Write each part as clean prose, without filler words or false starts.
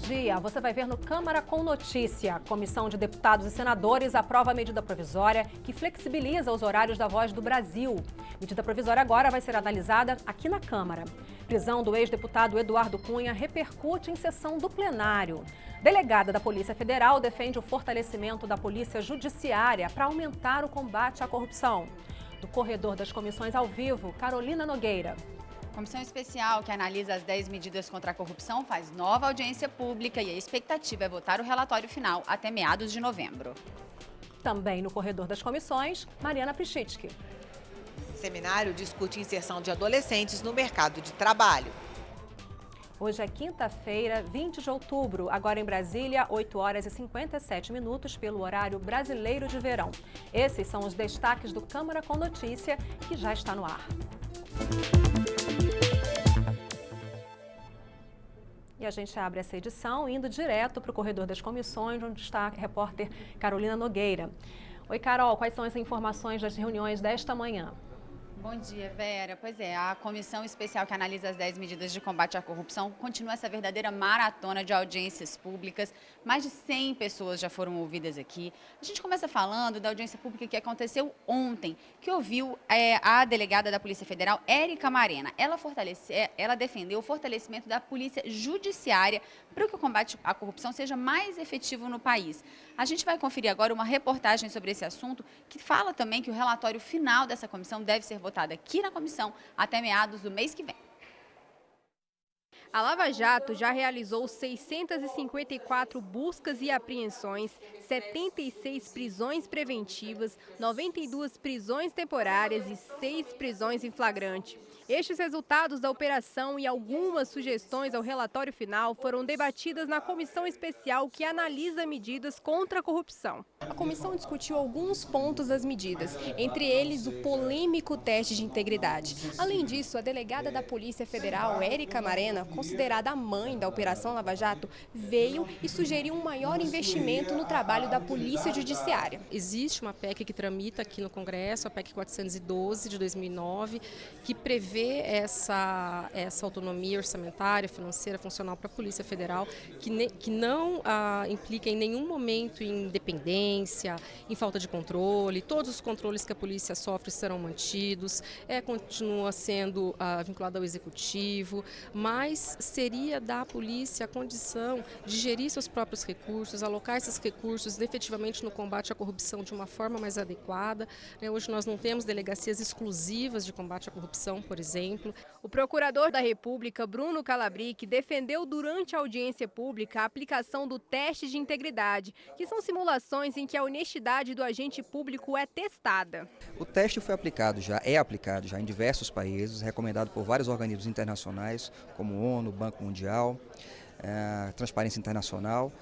dia, você vai ver no Câmara com Notícia. A Comissão de Deputados e Senadores aprova a medida provisória que flexibiliza os horários da Voz do Brasil. A medida provisória agora vai ser analisada aqui na Câmara. Prisão do ex-deputado Eduardo Cunha repercute em sessão do plenário. Delegada da Polícia Federal defende o fortalecimento da Polícia Judiciária para aumentar o combate à corrupção. Do corredor das comissões ao vivo, Carolina Nogueira. Comissão especial que analisa as 10 medidas contra a corrupção faz nova audiência pública e a expectativa é votar o relatório final até meados de novembro. Também no corredor das comissões, Mariana Pichitsky. Seminário discute inserção de adolescentes no mercado de trabalho. Hoje é quinta-feira, 20 de outubro, agora em Brasília, 8 horas e 57 minutos pelo horário brasileiro de verão. Esses são os destaques do Câmara com Notícia, que já está no ar. E a gente abre essa edição indo direto para o corredor das comissões, onde está a repórter Carolina Nogueira. Oi, Carol, quais são as informações das reuniões desta manhã? Bom dia, Vera. Pois é, a comissão especial que analisa as 10 medidas de combate à corrupção continua essa verdadeira maratona de audiências públicas. Mais de 100 pessoas já foram ouvidas aqui. A gente começa falando da audiência pública que aconteceu ontem, que ouviu a delegada da Polícia Federal, Érica Marena. Ela defendeu o fortalecimento da Polícia Judiciária para que o combate à corrupção seja mais efetivo no país. A gente vai conferir agora uma reportagem sobre esse assunto, que fala também que o relatório final dessa comissão deve ser votado aqui na comissão até meados do mês que vem. A Lava Jato já realizou 654 buscas e apreensões, 76 prisões preventivas, 92 prisões temporárias e 6 prisões em flagrante. Estes resultados da operação e algumas sugestões ao relatório final foram debatidas na comissão especial que analisa medidas contra a corrupção. A comissão discutiu alguns pontos das medidas, entre eles o polêmico teste de integridade. Além disso, a delegada da Polícia Federal, Érica Marena, considerada a mãe da Operação Lava Jato, veio e sugeriu um maior investimento no trabalho da Polícia Judiciária. Existe uma PEC que tramita aqui no Congresso, a PEC 412 de 2009, que prevê essa autonomia orçamentária, financeira, funcional para a Polícia Federal, que não implica em nenhum momento em independência, em falta de controle. Todos os controles que a polícia sofre serão mantidos, continua sendo vinculado ao Executivo, mas seria da polícia a condição de gerir seus próprios recursos, alocar esses recursos efetivamente no combate à corrupção de uma forma mais adequada. Hoje nós não temos delegacias exclusivas de combate à corrupção, por exemplo. O procurador da República, Bruno Calabric, defendeu durante a audiência pública a aplicação do teste de integridade, que são simulações em que a honestidade do agente público é testada. O teste é aplicado já em diversos países, recomendado por vários organismos internacionais, como ONU, Banco Mundial, Transparência Internacional.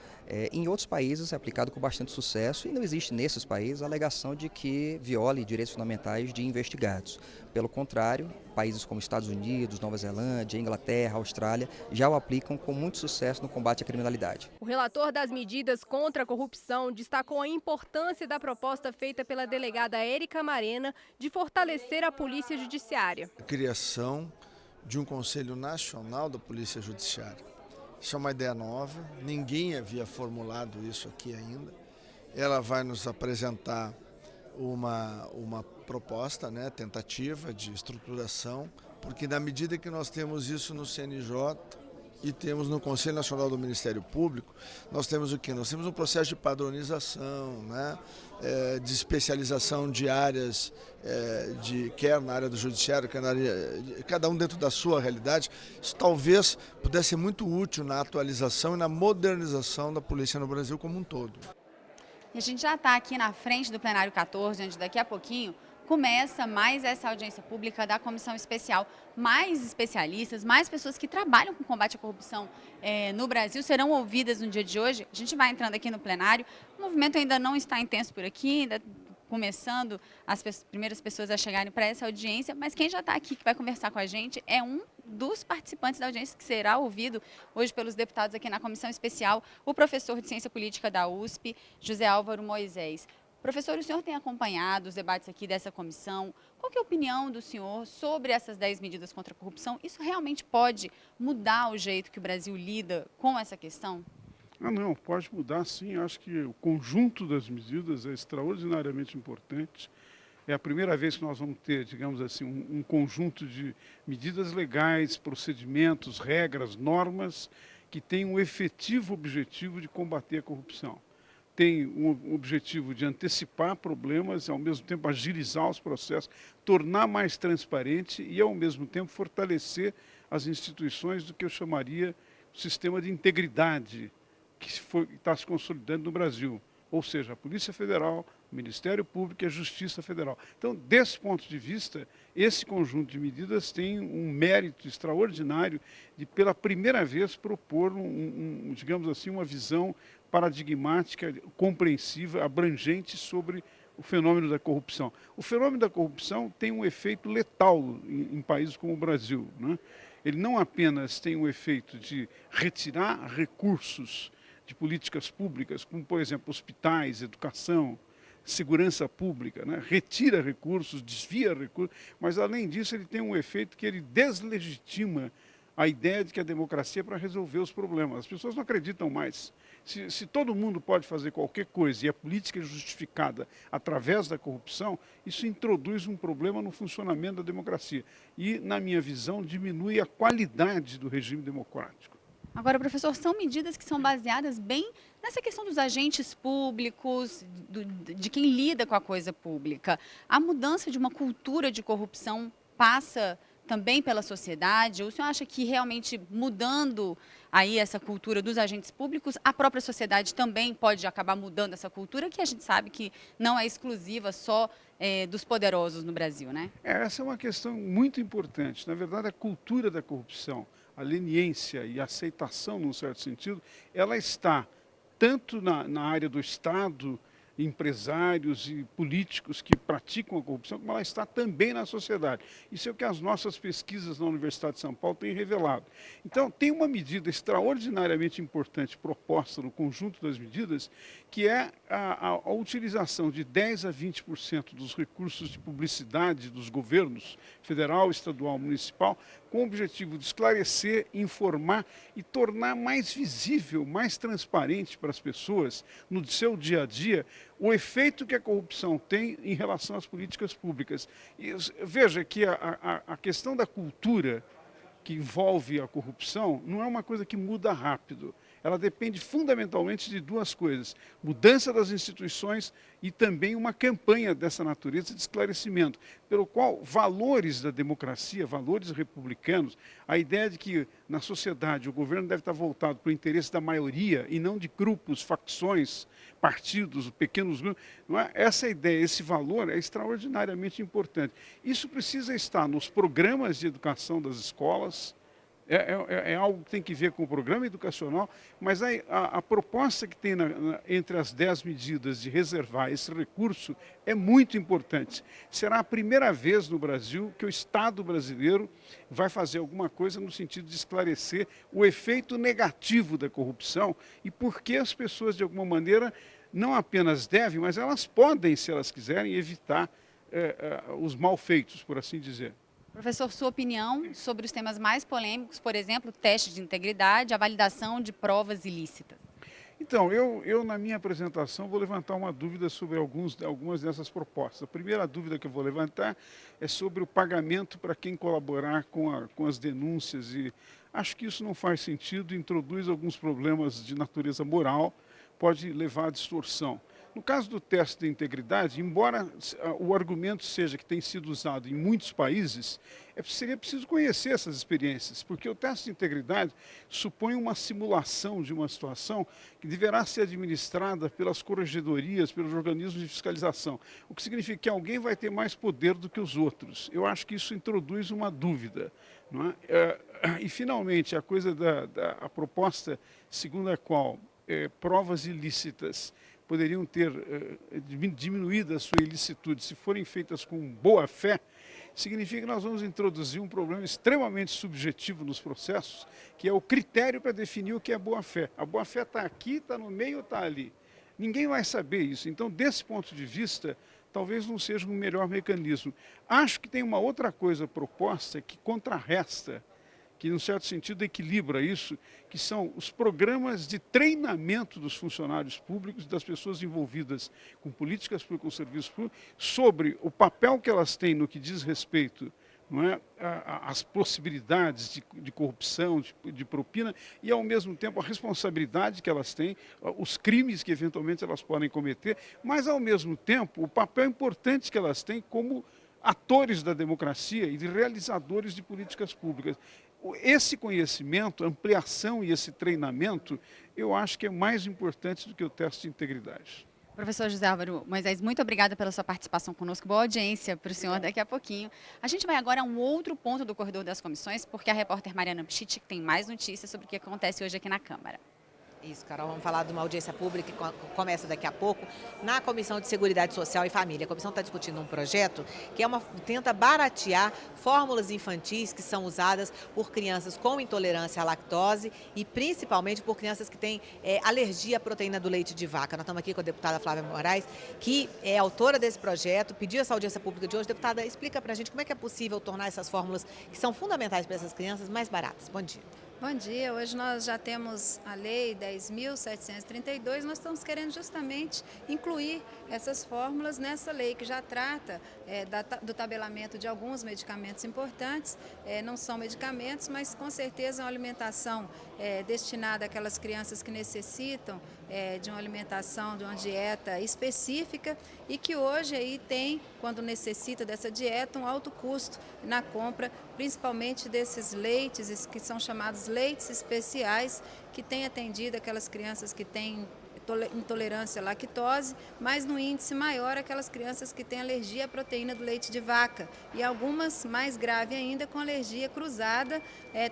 Em outros países é aplicado com bastante sucesso e não existe nesses países a alegação de que viole direitos fundamentais de investigados. Pelo contrário, países como Estados Unidos, Nova Zelândia, Inglaterra, Austrália já o aplicam com muito sucesso no combate à criminalidade. O relator das medidas contra a corrupção destacou a importância da proposta feita pela delegada Érica Marena de fortalecer a Polícia Judiciária. A criação de um Conselho Nacional da Polícia Judiciária. Isso é uma ideia nova, ninguém havia formulado isso aqui ainda. Ela vai nos apresentar uma proposta, tentativa de estruturação, porque na medida que nós temos isso no CNJ e temos no Conselho Nacional do Ministério Público, nós temos o quê? Nós temos um processo de padronização, de especialização de áreas, quer na área do judiciário, quer na área, cada um dentro da sua realidade. Isso talvez pudesse ser muito útil na atualização e na modernização da polícia no Brasil como um todo. E a gente já está aqui na frente do plenário 14, onde daqui a pouquinho começa mais essa audiência pública da comissão especial. Mais especialistas, mais pessoas que trabalham com combate à corrupção no Brasil serão ouvidas no dia de hoje. A gente vai entrando aqui no plenário. O movimento ainda não está intenso por aqui, ainda começando as primeiras pessoas a chegarem para essa audiência, mas quem já está aqui, que vai conversar com a gente, é um dos participantes da audiência que será ouvido hoje pelos deputados aqui na comissão especial, o professor de Ciência Política da USP, José Álvaro Moisés. Professor, o senhor tem acompanhado os debates aqui dessa comissão. Qual que é a opinião do senhor sobre essas 10 medidas contra a corrupção? Isso realmente pode mudar o jeito que o Brasil lida com essa questão? Não, pode mudar sim. Acho que o conjunto das medidas é extraordinariamente importante. É a primeira vez que nós vamos ter, digamos assim, um conjunto de medidas legais, procedimentos, regras, normas que têm um efetivo objetivo de combater a corrupção. Tem um objetivo de antecipar problemas, ao mesmo tempo agilizar os processos, tornar mais transparente e, ao mesmo tempo, fortalecer as instituições do que eu chamaria sistema de integridade que está se consolidando no Brasil, ou seja, a Polícia Federal, o Ministério Público e a Justiça Federal. Então, desse ponto de vista, esse conjunto de medidas tem um mérito extraordinário de, pela primeira vez, propor, digamos assim, uma visão paradigmática, compreensiva, abrangente sobre o fenômeno da corrupção. O fenômeno da corrupção tem um efeito letal em países como o Brasil, né? Ele não apenas tem o efeito de retirar recursos de políticas públicas, como, por exemplo, hospitais, educação, segurança pública, né? Retira recursos, desvia recursos, mas, além disso, ele tem um efeito que ele deslegitima a ideia de que a democracia é para resolver os problemas. As pessoas não acreditam mais. Se todo mundo pode fazer qualquer coisa e a política é justificada através da corrupção, isso introduz um problema no funcionamento da democracia e, na minha visão, diminui a qualidade do regime democrático. Agora, professor, são medidas que são baseadas bem nessa questão dos agentes públicos, de quem lida com a coisa pública. A mudança de uma cultura de corrupção passa também pela sociedade? Ou o senhor acha que realmente mudando aí essa cultura dos agentes públicos, a própria sociedade também pode acabar mudando essa cultura, que a gente sabe que não é exclusiva só dos poderosos no Brasil, né? Essa é uma questão muito importante. Na verdade, a cultura da corrupção, a leniência e a aceitação, num certo sentido, ela está tanto na área do Estado, empresários e políticos que praticam a corrupção, como ela está também na sociedade. Isso é o que as nossas pesquisas na Universidade de São Paulo têm revelado. Então, tem uma medida extraordinariamente importante proposta no conjunto das medidas, que é a utilização de 10% a 20% dos recursos de publicidade dos governos federal, estadual, municipal, com o objetivo de esclarecer, informar e tornar mais visível, mais transparente para as pessoas, no seu dia a dia, o efeito que a corrupção tem em relação às políticas públicas. E veja que a questão da cultura que envolve a corrupção não é uma coisa que muda rápido. Ela depende fundamentalmente de duas coisas: mudança das instituições e também uma campanha dessa natureza de esclarecimento, pelo qual valores da democracia, valores republicanos, a ideia de que na sociedade o governo deve estar voltado para o interesse da maioria e não de grupos, facções, partidos, pequenos grupos, não é? Essa ideia, esse valor é extraordinariamente importante. Isso precisa estar nos programas de educação das escolas. É algo que tem que ver com o programa educacional, mas a proposta que tem entre as 10 medidas de reservar esse recurso é muito importante. Será a primeira vez no Brasil que o Estado brasileiro vai fazer alguma coisa no sentido de esclarecer o efeito negativo da corrupção e por que as pessoas, de alguma maneira, não apenas devem, mas elas podem, se elas quiserem, evitar os malfeitos, por assim dizer. Professor, sua opinião sobre os temas mais polêmicos, por exemplo, teste de integridade, a validação de provas ilícitas? Então, eu na minha apresentação vou levantar uma dúvida sobre algumas dessas propostas. A primeira dúvida que eu vou levantar é sobre o pagamento para quem colaborar com as denúncias, e acho que isso não faz sentido, introduz alguns problemas de natureza moral, pode levar à distorção. No caso do teste de integridade, embora o argumento seja que tem sido usado em muitos países, seria preciso conhecer essas experiências, porque o teste de integridade supõe uma simulação de uma situação que deverá ser administrada pelas corregedorias, pelos organismos de fiscalização, o que significa que alguém vai ter mais poder do que os outros. Eu acho que isso introduz uma dúvida, não é? E, finalmente, a proposta segundo a qual provas ilícitas poderiam ter diminuído a sua ilicitude se forem feitas com boa fé, significa que nós vamos introduzir um problema extremamente subjetivo nos processos, que é o critério para definir o que é boa fé. A boa fé está aqui, está no meio ou está ali? Ninguém vai saber isso. Então, desse ponto de vista, talvez não seja o melhor mecanismo. Acho que tem uma outra coisa proposta que contrarresta, que, num certo sentido, equilibra isso, que são os programas de treinamento dos funcionários públicos, das pessoas envolvidas com políticas públicas, com serviços públicos, sobre o papel que elas têm no que diz respeito, não é, as possibilidades de corrupção, de propina, e, ao mesmo tempo, a responsabilidade que elas têm, os crimes que, eventualmente, elas podem cometer, mas, ao mesmo tempo, o papel importante que elas têm como atores da democracia e de realizadores de políticas públicas. Esse conhecimento, ampliação e esse treinamento, eu acho que é mais importante do que o teste de integridade. Professor José Álvaro Moisés, muito obrigada pela sua participação conosco. Boa audiência para o senhor daqui a pouquinho. A gente vai agora a um outro ponto do corredor das comissões, porque a repórter Mariana Pichit tem mais notícias sobre o que acontece hoje aqui na Câmara. Isso, Carol, vamos falar de uma audiência pública que começa daqui a pouco na Comissão de Seguridade Social e Família. A comissão está discutindo um projeto que tenta baratear fórmulas infantis que são usadas por crianças com intolerância à lactose e principalmente por crianças que têm alergia à proteína do leite de vaca. Nós estamos aqui com a deputada Flávia Moraes, que é autora desse projeto, pediu essa audiência pública de hoje. Deputada, explica para a gente como é que é possível tornar essas fórmulas que são fundamentais para essas crianças mais baratas. Bom dia. Bom dia, hoje nós já temos a lei 10.732, nós estamos querendo justamente incluir essas fórmulas nessa lei que já trata do tabelamento de alguns medicamentos importantes, não são medicamentos, mas com certeza é uma alimentação destinada àquelas crianças que necessitam de uma alimentação, de uma dieta específica e que hoje aí tem, quando necessita dessa dieta, um alto custo na compra, principalmente desses leites que são chamados leites especiais, que têm atendido aquelas crianças que têm intolerância à lactose, mas no índice maior aquelas crianças que têm alergia à proteína do leite de vaca e algumas, mais grave ainda, com alergia cruzada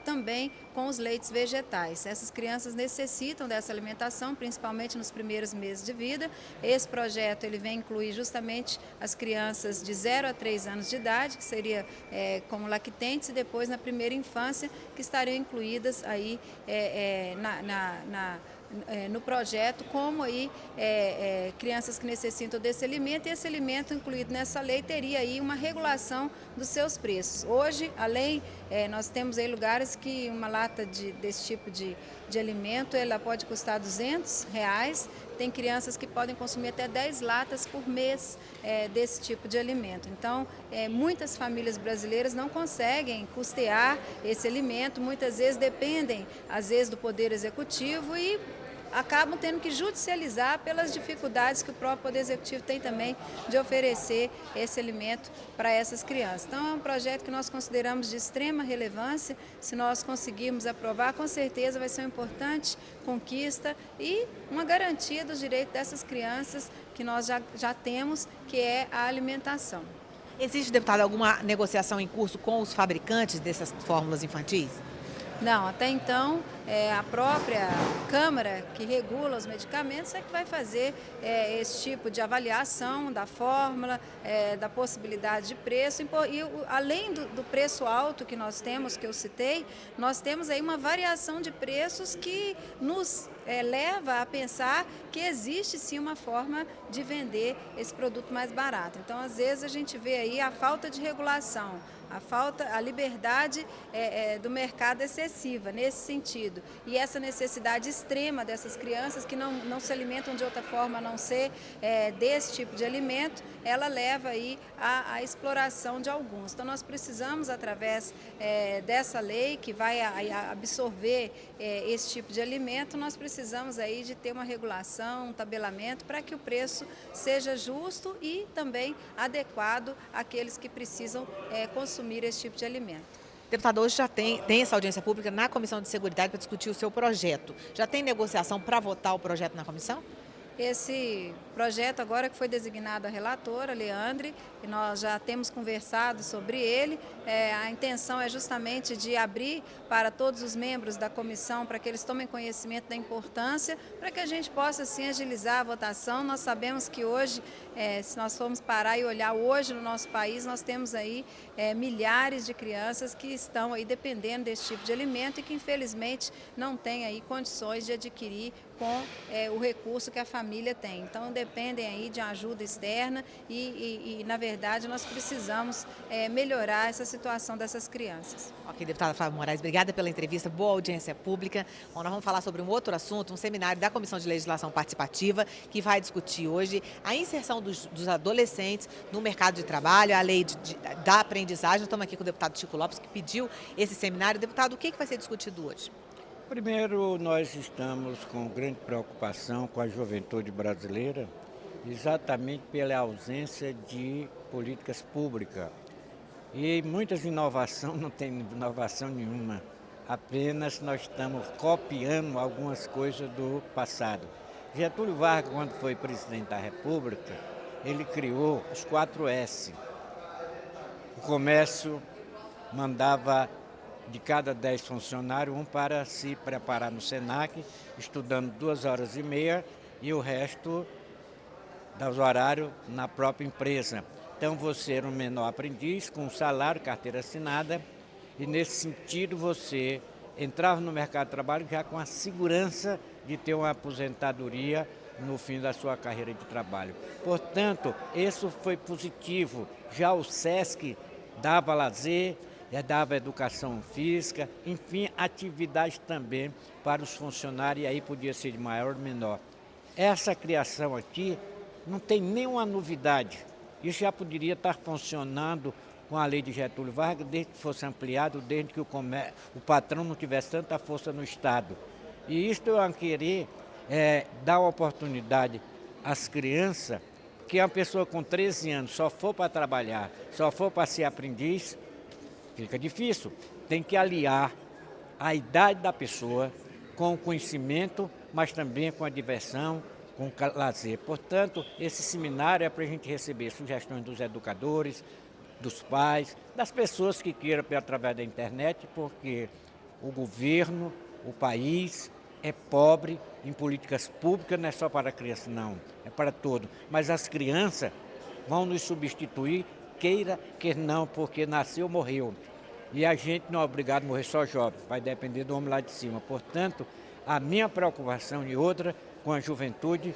também com os leites vegetais. Essas crianças necessitam dessa alimentação, principalmente nos primeiros meses de vida. Esse projeto ele vem incluir justamente as crianças de 0 a 3 anos de idade, que seria como lactentes, e depois na primeira infância, que estariam incluídas aí no projeto, como aí crianças que necessitam desse alimento, e esse alimento incluído nessa lei teria aí uma regulação dos seus preços. Hoje, além, nós temos aí lugares que uma lata desse tipo de alimento, ela pode custar R$200, tem crianças que podem consumir até 10 latas por mês desse tipo de alimento. Então, muitas famílias brasileiras não conseguem custear esse alimento, muitas vezes dependem, às vezes, do Poder Executivo e acabam tendo que judicializar pelas dificuldades que o próprio Poder Executivo tem também de oferecer esse alimento para essas crianças. Então, é um projeto que nós consideramos de extrema relevância. Se nós conseguirmos aprovar, com certeza vai ser uma importante conquista e uma garantia dos direitos dessas crianças que nós já temos, que é a alimentação. Existe, deputada, alguma negociação em curso com os fabricantes dessas fórmulas infantis? Não, até então a própria Câmara que regula os medicamentos é que vai fazer esse tipo de avaliação da fórmula, da possibilidade de preço. E além do preço alto que nós temos, que eu citei, nós temos aí uma variação de preços que nos leva a pensar que existe sim uma forma de vender esse produto mais barato. Então, às vezes, a gente vê aí a falta de regulação, a liberdade do mercado excessiva nesse sentido. E essa necessidade extrema dessas crianças que não se alimentam de outra forma a não ser desse tipo de alimento, ela leva aí à exploração de alguns. Então nós precisamos, através dessa lei que vai absorver esse tipo de alimento, nós precisamos aí de ter uma regulação, um tabelamento para que o preço seja justo e também adequado àqueles que precisam consumir esse tipo de alimento. Deputado, hoje já tem essa audiência pública na Comissão de Seguridade para discutir o seu projeto. Já tem negociação para votar o projeto na comissão? Esse projeto agora que foi designado a relatora, Leandre, e nós já temos conversado sobre ele. A intenção é justamente de abrir para todos os membros da comissão, para que eles tomem conhecimento da importância, para que a gente possa, assim, agilizar a votação. Nós sabemos que hoje, se nós formos parar e olhar hoje no nosso país, nós temos aí milhares de crianças que estão aí dependendo desse tipo de alimento e que, infelizmente, não têm aí condições de adquirir com o recurso que a família tem. Então, dependem aí de ajuda externa e na verdade, nós precisamos melhorar essa situação dessas crianças. Ok, deputada Flávia Moraes, obrigada pela entrevista, boa audiência pública. Bom, nós vamos falar sobre um outro assunto, um seminário da Comissão de Legislação Participativa, que vai discutir hoje a inserção dos adolescentes no mercado de trabalho, a lei da aprendizagem. Estamos aqui com o deputado Chico Lopes, que pediu esse seminário. Deputado, o que vai ser discutido hoje? Primeiro, nós estamos com grande preocupação com a juventude brasileira, exatamente pela ausência de políticas públicas. E muitas inovações, não tem inovação nenhuma, apenas nós estamos copiando algumas coisas do passado. Getúlio Vargas, quando foi presidente da República, ele criou os 4S. O comércio mandava de cada 10 funcionários, um para se preparar no SENAC, estudando 2h30 e o resto dos horários na própria empresa. Então você era um menor aprendiz com salário, carteira assinada, e nesse sentido você entrava no mercado de trabalho já com a segurança de ter uma aposentadoria no fim da sua carreira de trabalho. Portanto, isso foi positivo. Já o SESC dava lazer, dava educação física, enfim, atividades também para os funcionários, e aí podia ser de maior ou menor. Essa criação aqui não tem nenhuma novidade. Isso já poderia estar funcionando com a lei de Getúlio Vargas, desde que fosse ampliado, desde que o patrão não tivesse tanta força no Estado. E isso eu querer dar uma oportunidade às crianças, que uma pessoa com 13 anos só for para trabalhar, só for para ser aprendiz, fica difícil. Tem que aliar a idade da pessoa com o conhecimento, mas também com a diversão, com o lazer. Portanto, esse seminário é para a gente receber sugestões dos educadores, dos pais, das pessoas que queiram através da internet, porque o governo, o país é pobre em políticas públicas, não é só para a criança, não, é para todo. Mas as crianças vão nos substituir, queira que não, porque nasceu, morreu. E a gente não é obrigado a morrer só jovem, vai depender do homem lá de cima. Portanto, a minha preocupação e outra com a juventude,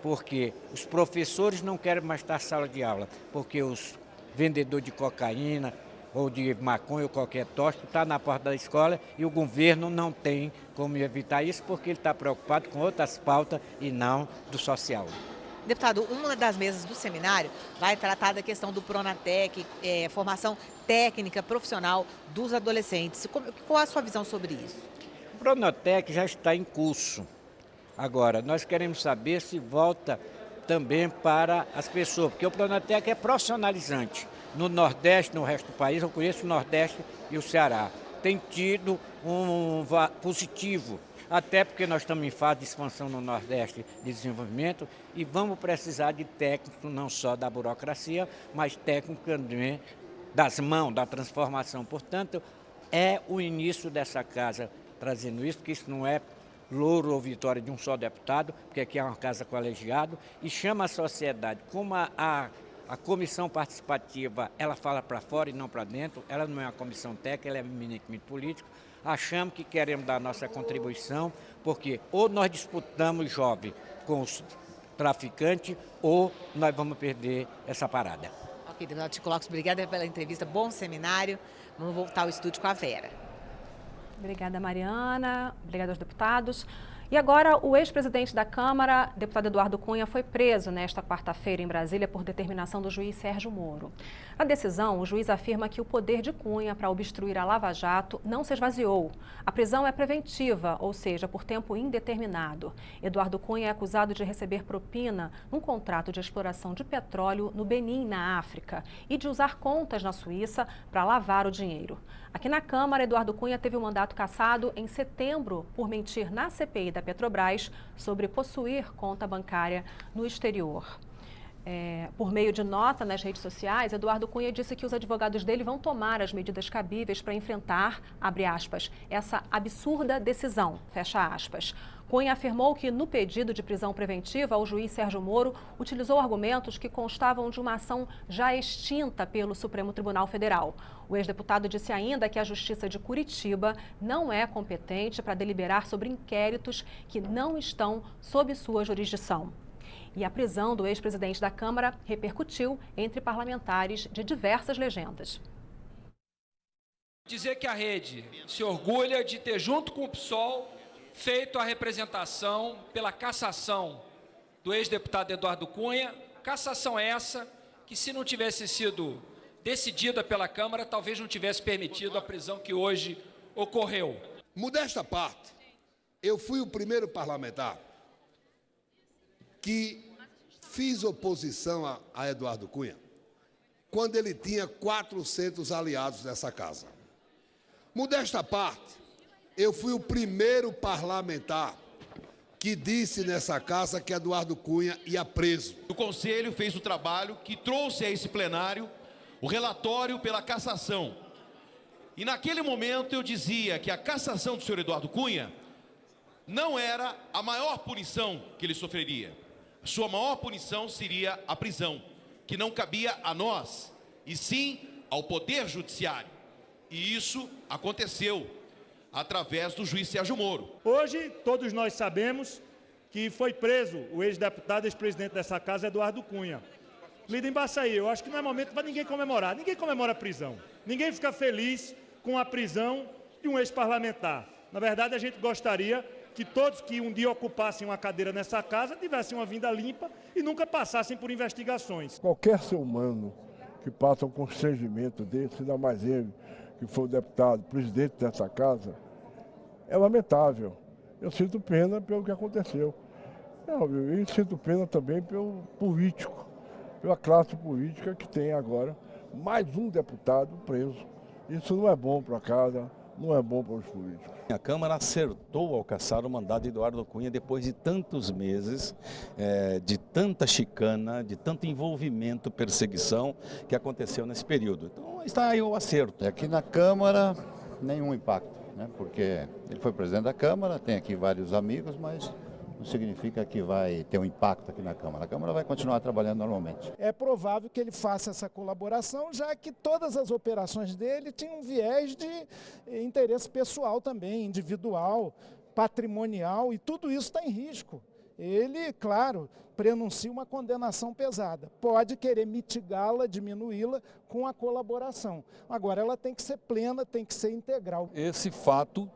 porque os professores não querem mais estar em sala de aula, porque os vendedores de cocaína ou de maconha ou qualquer tóxico está na porta da escola e o governo não tem como evitar isso, porque ele está preocupado com outras pautas e não do social. Deputado, uma das mesas do seminário vai tratar da questão do Pronatec, formação técnica, profissional dos adolescentes. Qual a sua visão sobre isso? O Pronatec já está em curso. Agora, nós queremos saber se volta também para as pessoas, porque o Pronatec é profissionalizante. No Nordeste, no resto do país, eu conheço o Nordeste e o Ceará. Tem tido um positivo, até porque nós estamos em fase de expansão no Nordeste de desenvolvimento e vamos precisar de técnico não só da burocracia, mas técnico também das mãos, da transformação. Portanto, é o início dessa casa trazendo isso, porque isso não é louro ou vitória de um só deputado, porque aqui é uma casa colegiado, e chama a sociedade. Como a comissão participativa, ela fala para fora e não para dentro, ela não é uma comissão técnica, ela é eminentemente política, achamos que queremos dar nossa contribuição, porque ou nós disputamos jovem com os traficantes, ou nós vamos perder essa parada. Ok, deputado Chico Lopes, obrigada pela entrevista, bom seminário. Vamos voltar ao estúdio com a Vera. Obrigada, Mariana. Obrigada aos deputados. E agora, o ex-presidente da Câmara, deputado Eduardo Cunha, foi preso nesta quarta-feira em Brasília por determinação do juiz Sérgio Moro. Na decisão, o juiz afirma que o poder de Cunha para obstruir a Lava Jato não se esvaziou. A prisão é preventiva, ou seja, por tempo indeterminado. Eduardo Cunha é acusado de receber propina num contrato de exploração de petróleo no Benin, na África, e de usar contas na Suíça para lavar o dinheiro. Aqui na Câmara, Eduardo Cunha teve o mandato cassado em setembro por mentir na CPI da Petrobras sobre possuir conta bancária no exterior. Por meio de nota nas redes sociais, Eduardo Cunha disse que os advogados dele vão tomar as medidas cabíveis para enfrentar, abre aspas, essa absurda decisão, fecha aspas. Cunha afirmou que no pedido de prisão preventiva, o juiz Sérgio Moro utilizou argumentos que constavam de uma ação já extinta pelo Supremo Tribunal Federal. O ex-deputado disse ainda que a Justiça de Curitiba não é competente para deliberar sobre inquéritos que não estão sob sua jurisdição. E a prisão do ex-presidente da Câmara repercutiu entre parlamentares de diversas legendas. Dizer que a rede se orgulha de ter, junto com o PSOL, feito a representação pela cassação do ex-deputado Eduardo Cunha. Cassação essa que, se não tivesse sido decidida pela Câmara, talvez não tivesse permitido a prisão que hoje ocorreu. Modesta à parte, eu fui o primeiro parlamentar que fiz oposição a Eduardo Cunha quando ele tinha 400 aliados nessa casa. Modesta à parte, eu fui o primeiro parlamentar que disse nessa casa que Eduardo Cunha ia preso. O Conselho fez o trabalho que trouxe a esse plenário o relatório pela cassação. E naquele momento eu dizia que a cassação do senhor Eduardo Cunha não era a maior punição que ele sofreria. Sua maior punição seria a prisão, que não cabia a nós, e sim ao Poder Judiciário. E isso aconteceu através do juiz Sérgio Moro. Hoje, todos nós sabemos que foi preso o ex-deputado, ex-presidente dessa casa, Eduardo Cunha. Líder Embaçaí, eu acho que não é momento para ninguém comemorar. Ninguém comemora a prisão. Ninguém fica feliz com a prisão de um ex-parlamentar. Na verdade, a gente gostaria que todos que um dia ocupassem uma cadeira nessa casa tivessem uma vinda limpa e nunca passassem por investigações. Qualquer ser humano que passa um constrangimento desse, ainda mais ele, que foi o deputado, presidente dessa casa, é lamentável. Eu sinto pena pelo que aconteceu. E sinto pena também pelo político, pela classe política que tem agora mais um deputado preso. Isso não é bom para a casa, não é bom para os políticos. A Câmara acertou ao cassar o mandato de Eduardo Cunha depois de tantos meses, de tanta chicana, de tanto envolvimento, perseguição que aconteceu nesse período. Então está aí o acerto. Aqui na Câmara, nenhum impacto, né? Porque ele foi presidente da Câmara, tem aqui vários amigos, mas não significa que vai ter um impacto aqui na Câmara. A Câmara vai continuar trabalhando normalmente. É provável que ele faça essa colaboração, já que todas as operações dele tinham um viés de interesse pessoal também, individual, patrimonial, e tudo isso está em risco. Ele, claro, prenuncia uma condenação pesada. Pode querer mitigá-la, diminuí-la com a colaboração. Agora, ela tem que ser plena, tem que ser integral. Esse fato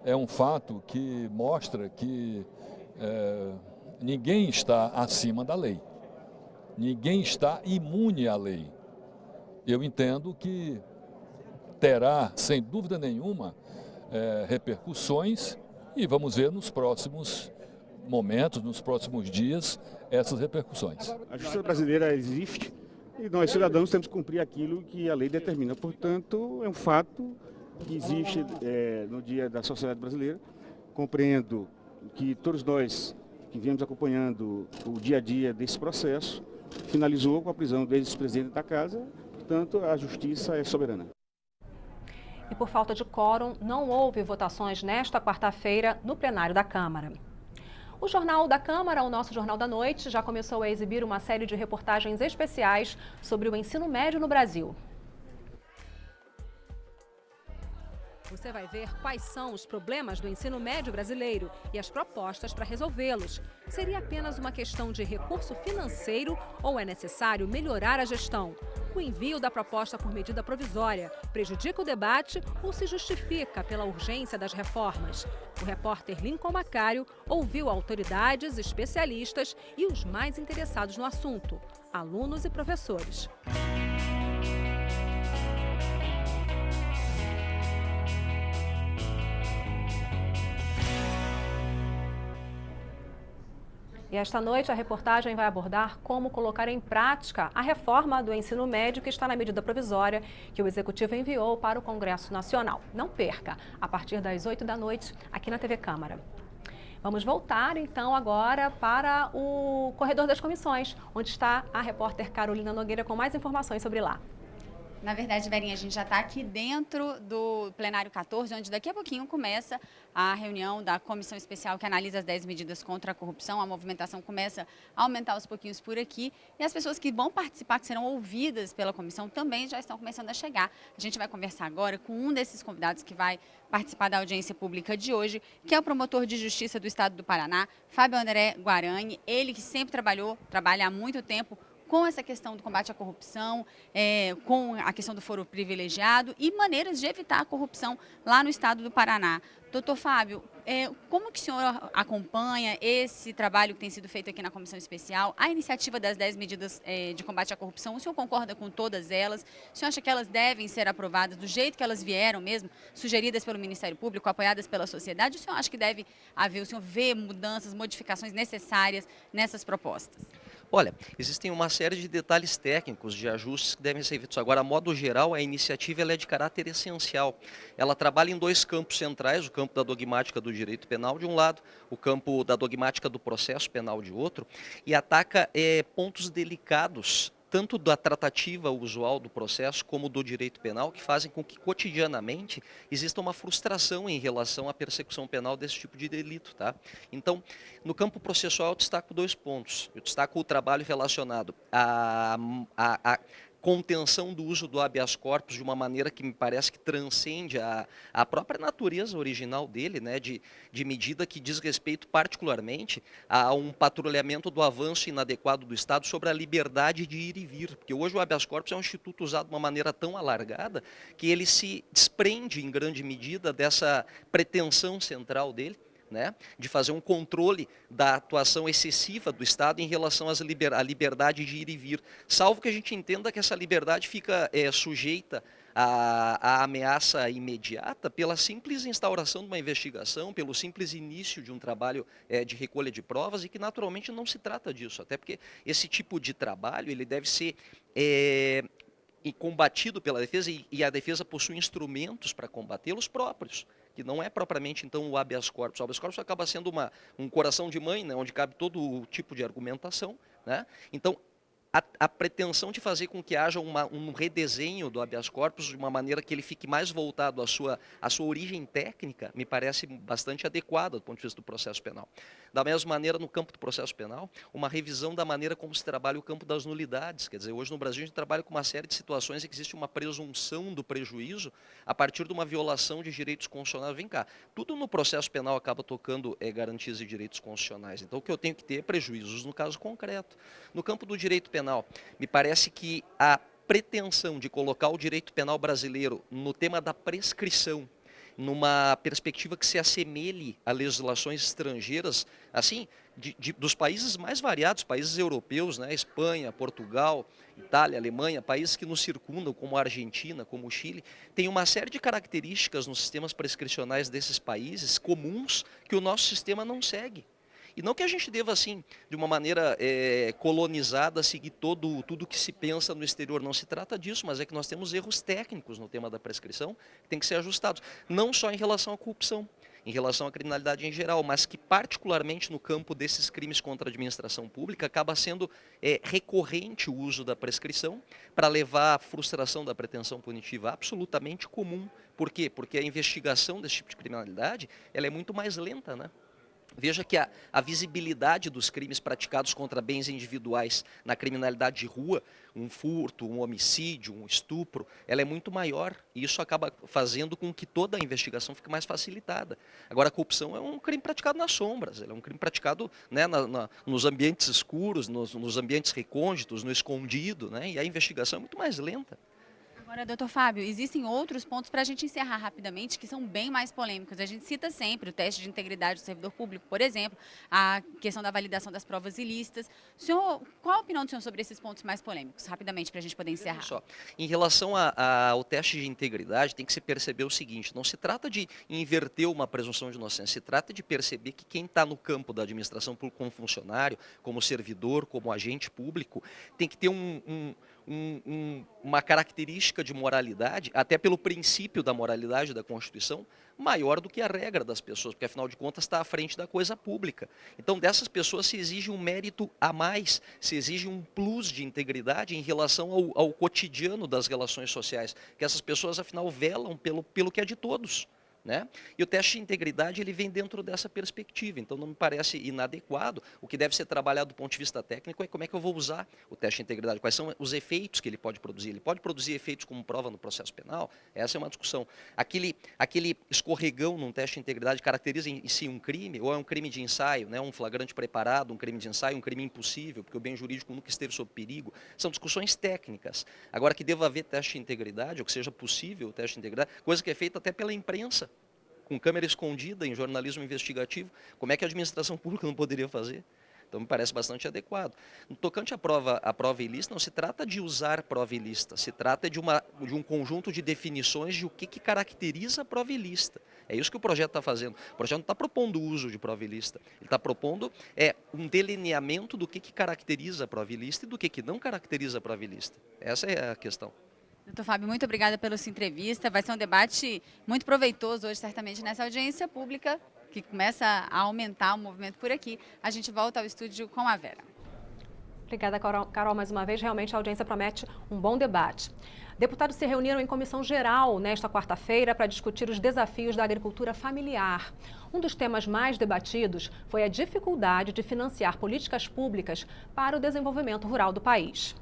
é um fato que mostra que ninguém está acima da lei, ninguém está imune à lei. Eu entendo que terá, sem dúvida nenhuma, repercussões e vamos ver nos próximos momentos, nos próximos dias, essas repercussões. A justiça brasileira existe e nós, cidadãos, temos que cumprir aquilo que a lei determina. Portanto, é um fato que existe no dia da sociedade brasileira. Compreendo que todos nós que viemos acompanhando o dia a dia desse processo, finalizou com a prisão do ex-presidente da casa, portanto a justiça é soberana. E por falta de quórum, não houve votações nesta quarta-feira no plenário da Câmara. O Jornal da Câmara, o nosso Jornal da Noite, já começou a exibir uma série de reportagens especiais sobre o ensino médio no Brasil. Você vai ver quais são os problemas do ensino médio brasileiro e as propostas para resolvê-los. Seria apenas uma questão de recurso financeiro ou é necessário melhorar a gestão? O envio da proposta por medida provisória prejudica o debate ou se justifica pela urgência das reformas? O repórter Lincoln Macário ouviu autoridades, especialistas e os mais interessados no assunto, alunos e professores. E esta noite a reportagem vai abordar como colocar em prática a reforma do ensino médio que está na medida provisória que o Executivo enviou para o Congresso Nacional. Não perca, a partir das 8 da noite, aqui na TV Câmara. Vamos voltar então agora para o corredor das comissões, onde está a repórter Carolina Nogueira com mais informações sobre lá. Na verdade, Verinha, a gente já está aqui dentro do plenário 14, onde daqui a pouquinho começa a reunião da comissão especial que analisa as 10 medidas contra a corrupção. A movimentação começa a aumentar aos pouquinhos por aqui e as pessoas que vão participar, que serão ouvidas pela comissão, também já estão começando a chegar. A gente vai conversar agora com um desses convidados que vai participar da audiência pública de hoje, que é o promotor de justiça do estado do Paraná, Fábio André Guarani. Ele que sempre trabalha há muito tempo com essa questão do combate à corrupção, com a questão do foro privilegiado e maneiras de evitar a corrupção lá no estado do Paraná. Doutor Fábio, como que o senhor acompanha esse trabalho que tem sido feito aqui na Comissão Especial, a iniciativa das 10 medidas de combate à corrupção? O senhor concorda com todas elas? O senhor acha que elas devem ser aprovadas do jeito que elas vieram mesmo, sugeridas pelo Ministério Público, apoiadas pela sociedade? O senhor acha que deve haver, o senhor vê mudanças, modificações necessárias nessas propostas? Olha, existem uma série de detalhes técnicos, de ajustes que devem ser feitos. Agora, a modo geral, a iniciativa ela é de caráter essencial. Ela trabalha em dois campos centrais, o campo da dogmática do direito penal de um lado, o campo da dogmática do processo penal de outro, e ataca pontos delicados, tanto da tratativa usual do processo como do direito penal, que fazem com que cotidianamente exista uma frustração em relação à persecução penal desse tipo de delito. Tá? Então, no campo processual eu destaco 2 pontos. Eu destaco o trabalho relacionado à contenção do uso do habeas corpus de uma maneira que me parece que transcende a própria natureza original dele, né, de medida que diz respeito particularmente a um patrulhamento do avanço inadequado do Estado sobre a liberdade de ir e vir, porque hoje o habeas corpus é um instituto usado de uma maneira tão alargada que ele se desprende em grande medida dessa pretensão central dele, né, de fazer um controle da atuação excessiva do Estado em relação à liberdade de ir e vir, salvo que a gente entenda que essa liberdade fica sujeita à ameaça imediata pela simples instauração de uma investigação, pelo simples início de um trabalho de recolha de provas, e que naturalmente não se trata disso, até porque esse tipo de trabalho ele deve ser combatido pela defesa, e a defesa possui instrumentos para combatê-los próprios, que não é propriamente, então, o habeas corpus. O habeas corpus acaba sendo um coração de mãe, né, onde cabe todo tipo de argumentação. Né? Então, a pretensão de fazer com que haja um redesenho do habeas corpus de uma maneira que ele fique mais voltado à sua origem técnica, me parece bastante adequada do ponto de vista do processo penal. Da mesma maneira, no campo do processo penal, uma revisão da maneira como se trabalha o campo das nulidades. Quer dizer, hoje no Brasil a gente trabalha com uma série de situações em que existe uma presunção do prejuízo a partir de uma violação de direitos constitucionais. Vem cá, tudo no processo penal acaba tocando garantias de direitos constitucionais. Então o que eu tenho que ter é prejuízos no caso concreto. No campo do direito penal, me parece que a pretensão de colocar o direito penal brasileiro no tema da prescrição, numa perspectiva que se assemelhe a legislações estrangeiras, assim, dos países mais variados, países europeus, né, Espanha, Portugal, Itália, Alemanha, países que nos circundam, como a Argentina, como o Chile, tem uma série de características nos sistemas prescricionais desses países comuns que o nosso sistema não segue. E não que a gente deva, assim, de uma maneira colonizada, seguir tudo que se pensa no exterior. Não se trata disso, mas é que nós temos erros técnicos no tema da prescrição que têm que ser ajustados. Não só em relação à corrupção, em relação à criminalidade em geral, mas que particularmente no campo desses crimes contra a administração pública acaba sendo recorrente o uso da prescrição para levar à frustração da pretensão punitiva absolutamente comum. Por quê? Porque a investigação desse tipo de criminalidade ela é muito mais lenta, né? Veja que a visibilidade dos crimes praticados contra bens individuais na criminalidade de rua, um furto, um homicídio, um estupro, ela é muito maior e isso acaba fazendo com que toda a investigação fique mais facilitada. Agora, a corrupção é um crime praticado nas sombras, é um crime praticado, né, nos ambientes escuros, nos ambientes recônditos, no escondido, né, e a investigação é muito mais lenta. Agora, doutor Fábio, existem outros pontos para a gente encerrar rapidamente que são bem mais polêmicos. A gente cita sempre o teste de integridade do servidor público, por exemplo, a questão da validação das provas ilícitas. Qual a opinião do senhor sobre esses pontos mais polêmicos, rapidamente, para a gente poder encerrar? Só. Em relação ao teste de integridade, tem que se perceber o seguinte, não se trata de inverter uma presunção de inocência, se trata de perceber que quem está no campo da administração pública como funcionário, como servidor, como agente público, tem que ter uma característica lógica de moralidade, até pelo princípio da moralidade da Constituição, maior do que a regra das pessoas, porque afinal de contas está à frente da coisa pública. Então dessas pessoas se exige um mérito a mais, se exige um plus de integridade em relação ao cotidiano das relações sociais, que essas pessoas afinal velam pelo que é de todos. Né? E o teste de integridade ele vem dentro dessa perspectiva, então não me parece inadequado. O que deve ser trabalhado do ponto de vista técnico é como é que eu vou usar o teste de integridade, quais são os efeitos que ele pode produzir. Ele pode produzir efeitos como prova no processo penal? Essa é uma discussão. Aquele escorregão num teste de integridade caracteriza em si um crime, ou é um crime de ensaio, né? Um flagrante preparado, um crime de ensaio, um crime impossível, porque o bem jurídico nunca esteve sob perigo. São discussões técnicas. Agora, que deva haver teste de integridade, ou que seja possível o teste de integridade, coisa que é feita até pela imprensa, com câmera escondida em jornalismo investigativo, como é que a administração pública não poderia fazer? Então me parece bastante adequado. No tocante à prova ilícita, não se trata de usar prova ilícita, se trata de um conjunto de definições de o que caracteriza a prova ilícita. É isso que o projeto está fazendo. O projeto não está propondo o uso de prova ilícita, ele está propondo um delineamento do que caracteriza a prova ilícita e do que não caracteriza a prova ilícita. Essa é a questão. Doutor Fábio, muito obrigada pela sua entrevista. Vai ser um debate muito proveitoso hoje, certamente, nessa audiência pública, que começa a aumentar o movimento por aqui. A gente volta ao estúdio com a Vera. Obrigada, Carol, mais uma vez. Realmente a audiência promete um bom debate. Deputados se reuniram em comissão geral nesta quarta-feira para discutir os desafios da agricultura familiar. Um dos temas mais debatidos foi a dificuldade de financiar políticas públicas para o desenvolvimento rural do país.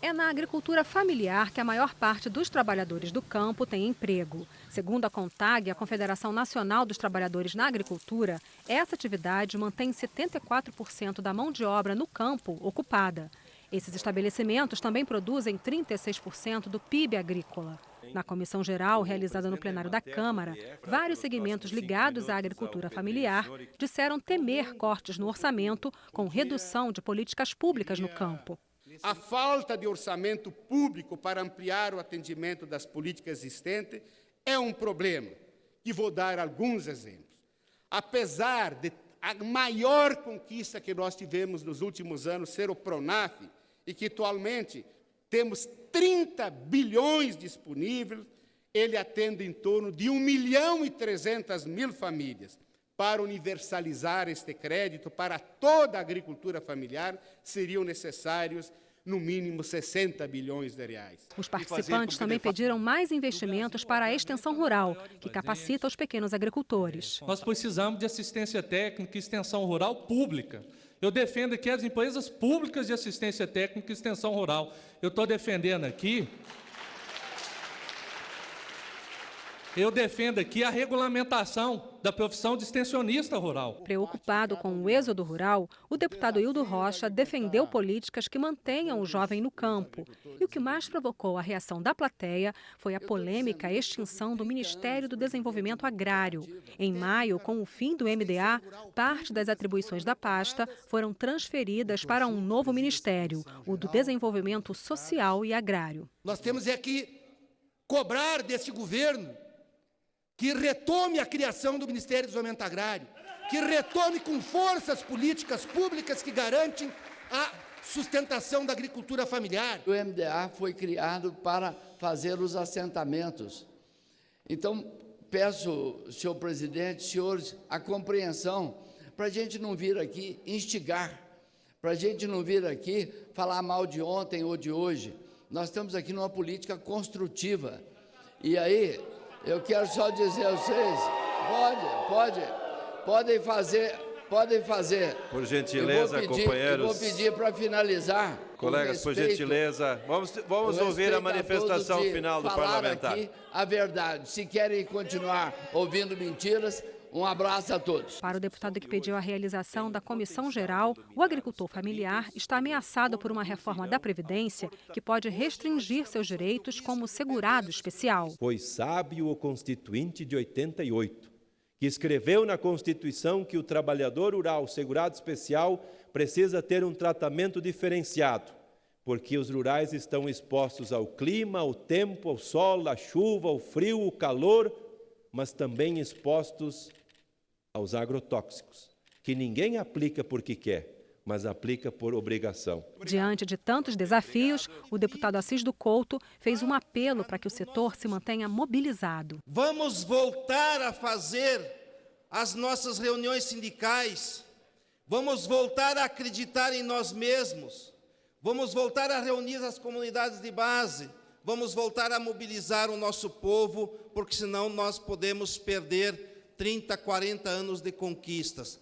É na agricultura familiar que a maior parte dos trabalhadores do campo tem emprego. Segundo a CONTAG, a Confederação Nacional dos Trabalhadores na Agricultura, essa atividade mantém 74% da mão de obra no campo ocupada. Esses estabelecimentos também produzem 36% do PIB agrícola. Na comissão geral, realizada no plenário da Câmara, vários segmentos ligados à agricultura familiar disseram temer cortes no orçamento com redução de políticas públicas no campo. A falta de orçamento público para ampliar o atendimento das políticas existentes é um problema, e vou dar alguns exemplos. Apesar de a maior conquista que nós tivemos nos últimos anos ser o PRONAF, e que atualmente temos 30 bilhões disponíveis, ele atende em torno de 1.300.000 famílias. Para universalizar este crédito para toda a agricultura familiar, seriam necessários, no mínimo, 60 bilhões de reais. Os participantes também pediram mais investimentos para a extensão rural, que capacita os pequenos agricultores. Nós precisamos de assistência técnica e extensão rural pública. Eu defendo aqui as empresas públicas de assistência técnica e extensão rural. Eu estou defendendo aqui... Eu defendo aqui a regulamentação da profissão de extensionista rural. Preocupado com o êxodo rural, o deputado Hildo Rocha defendeu políticas que mantenham o jovem no campo. E o que mais provocou a reação da plateia foi a polêmica extinção do Ministério do Desenvolvimento Agrário. Em maio, com o fim do MDA, parte das atribuições da pasta foram transferidas para um novo ministério, o do Desenvolvimento Social e Agrário. Nós temos que cobrar desse governo que retome a criação do Ministério do Desenvolvimento Agrário, que retome com força as políticas públicas que garantem a sustentação da agricultura familiar. O MDA foi criado para fazer os assentamentos. Então, peço, senhor presidente, senhores, a compreensão, para a gente não vir aqui instigar, para a gente não vir aqui falar mal de ontem ou de hoje. Nós estamos aqui numa política construtiva. E aí... eu quero só dizer a vocês, podem fazer. Por gentileza, companheiros. Eu vou pedir para finalizar. Colegas, por gentileza, vamos ouvir a manifestação final do parlamentar. Aqui a verdade. Se querem continuar ouvindo mentiras, um abraço a todos. Para o deputado que pediu a realização da comissão geral, o agricultor familiar está ameaçado por uma reforma da Previdência que pode restringir seus direitos como segurado especial. Foi sábio o Constituinte de 88, que escreveu na Constituição que o trabalhador rural segurado especial precisa ter um tratamento diferenciado, porque os rurais estão expostos ao clima, ao tempo, ao sol, à chuva, ao frio, ao calor, mas também expostos aos agrotóxicos, que ninguém aplica porque quer, mas aplica por obrigação. Diante de tantos desafios, o deputado Assis do Couto fez um apelo para que o setor se mantenha mobilizado. Vamos voltar a fazer as nossas reuniões sindicais, vamos voltar a acreditar em nós mesmos, vamos voltar a reunir as comunidades de base, vamos voltar a mobilizar o nosso povo, porque senão nós podemos perder 30, 40 anos de conquistas.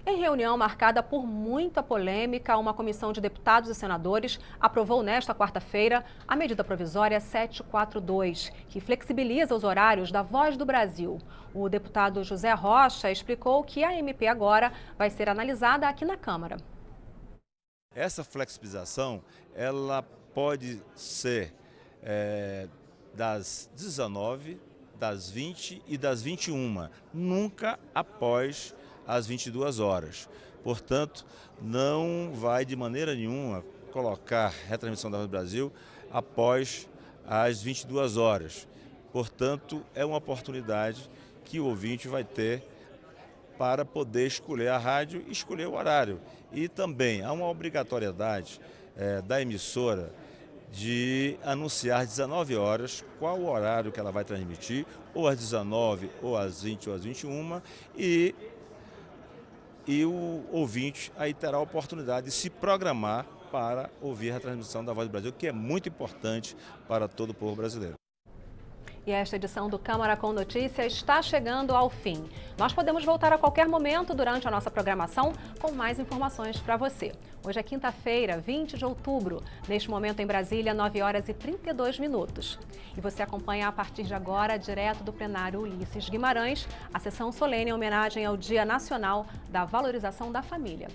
Em reunião marcada por muita polêmica, uma comissão de deputados e senadores aprovou nesta quarta-feira a medida provisória 742, que flexibiliza os horários da Voz do Brasil. O deputado José Rocha explicou que a MP agora vai ser analisada aqui na Câmara. Essa flexibilização, ela pode ser das 19, das 20 e das 21, nunca após às 22 horas. Portanto, não vai de maneira nenhuma colocar retransmissão da Voz do Brasil após às 22 horas. Portanto, é uma oportunidade que o ouvinte vai ter para poder escolher a rádio e escolher o horário. E também há uma obrigatoriedade da emissora de anunciar às 19 horas qual o horário que ela vai transmitir, ou às 19, ou às 20, ou às 21, e o ouvinte aí terá a oportunidade de se programar para ouvir a transmissão da Voz do Brasil, que é muito importante para todo o povo brasileiro. E esta edição do Câmara com Notícia está chegando ao fim. Nós podemos voltar a qualquer momento durante a nossa programação com mais informações para você. Hoje é quinta-feira, 20 de outubro. Neste momento em Brasília, 9 horas e 32 minutos. E você acompanha a partir de agora, direto do plenário Ulisses Guimarães, a sessão solene em homenagem ao Dia Nacional da Valorização da Família.